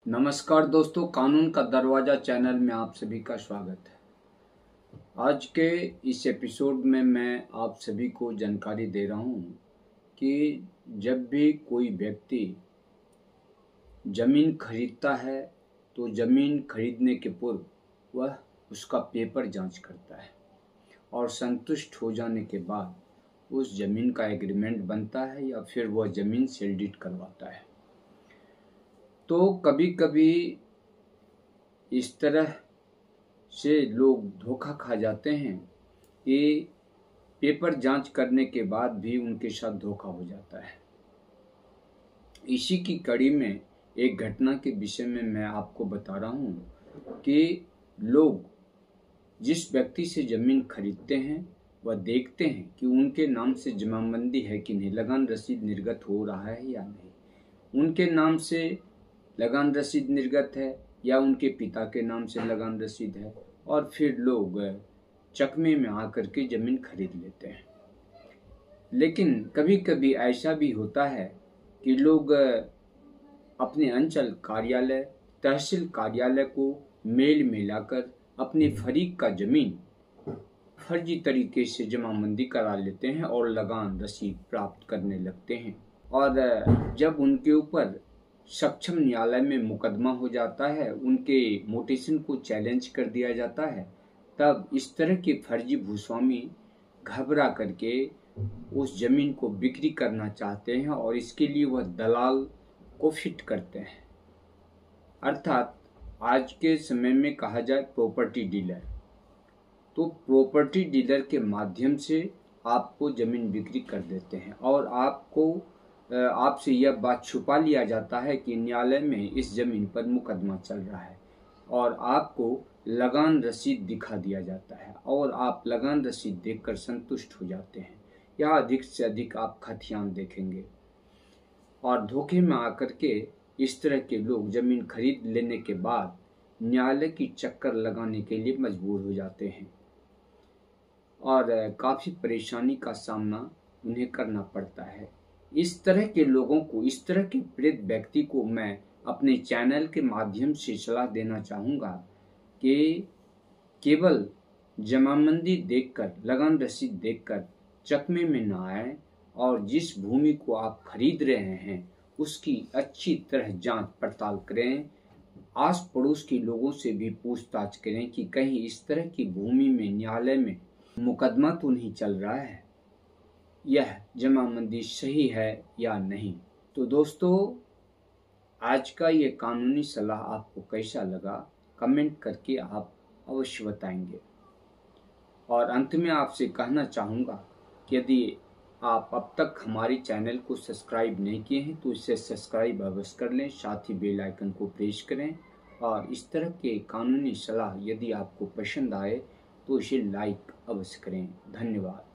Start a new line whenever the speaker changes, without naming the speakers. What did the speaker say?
नमस्कार दोस्तों, कानून का दरवाज़ा चैनल में आप सभी का स्वागत है। आज के इस एपिसोड में मैं आप सभी को जानकारी दे रहा हूँ कि जब भी कोई व्यक्ति ज़मीन खरीदता है तो ज़मीन खरीदने के पूर्व वह उसका पेपर जांच करता है और संतुष्ट हो जाने के बाद उस ज़मीन का एग्रीमेंट बनता है या फिर वह ज़मीन सेल डीड करवाता है। तो कभी कभी इस तरह से लोग धोखा खा जाते हैं कि पेपर जांच करने के बाद भी उनके साथ धोखा हो जाता है। इसी की कड़ी में एक घटना के विषय में मैं आपको बता रहा हूँ कि लोग जिस व्यक्ति से ज़मीन खरीदते हैं वह देखते हैं कि उनके नाम से जमाबंदी है कि नहीं, लगान रसीद निर्गत हो रहा है या नहीं, उनके नाम से लगान रसीद निर्गत है या उनके पिता के नाम से लगान रसीद है, और फिर लोग चकमे में आकर के ज़मीन खरीद लेते हैं। लेकिन कभी कभी ऐसा भी होता है कि लोग अपने अंचल कार्यालय, तहसील कार्यालय को मेल मिलाकर अपने फरीक का ज़मीन फर्जी तरीके से जमाबंदी करा लेते हैं और लगान रसीद प्राप्त करने लगते हैं। और जब उनके ऊपर सक्षम न्यायालय में मुकदमा हो जाता है, उनके मोटेशन को चैलेंज कर दिया जाता है, तब इस तरह के फर्जी भूस्वामी घबरा करके उस ज़मीन को बिक्री करना चाहते हैं और इसके लिए वह दलाल को फिट करते हैं। अर्थात आज के समय में कहा जाए प्रॉपर्टी डीलर। तो प्रॉपर्टी डीलर के माध्यम से आपको ज़मीन बिक्री कर देते हैं और आपसे यह बात छुपा लिया जाता है कि न्यायालय में इस ज़मीन पर मुकदमा चल रहा है और आपको लगान रसीद दिखा दिया जाता है और आप लगान रसीद देखकर संतुष्ट हो जाते हैं या अधिक से अधिक आप खतियान देखेंगे। और धोखे में आकर के इस तरह के लोग ज़मीन खरीद लेने के बाद न्यायालय की चक्कर लगाने के लिए मजबूर हो जाते हैं और काफ़ी परेशानी का सामना उन्हें करना पड़ता है। इस तरह के लोगों को, इस तरह के प्रेरित व्यक्ति को मैं अपने चैनल के माध्यम से सलाह देना चाहूँगा कि केवल जमाबंदी देखकर, लगान रसीद देखकर चकमे में ना आए और जिस भूमि को आप खरीद रहे हैं उसकी अच्छी तरह जांच पड़ताल करें। आस पड़ोस के लोगों से भी पूछताछ करें कि कहीं इस तरह की भूमि में न्यायालय में मुकदमा तो नहीं चल रहा है, यह जमाबंदी सही है या नहीं। तो दोस्तों, आज का ये कानूनी सलाह आपको कैसा लगा कमेंट करके आप अवश्य बताएंगे। और अंत में आपसे कहना चाहूँगा कि यदि आप अब तक हमारे चैनल को सब्सक्राइब नहीं किए हैं तो इसे सब्सक्राइब अवश्य कर लें, साथ ही बेल आइकन को प्रेस करें और इस तरह के कानूनी सलाह यदि आपको पसंद आए तो इसे लाइक अवश्य करें। धन्यवाद।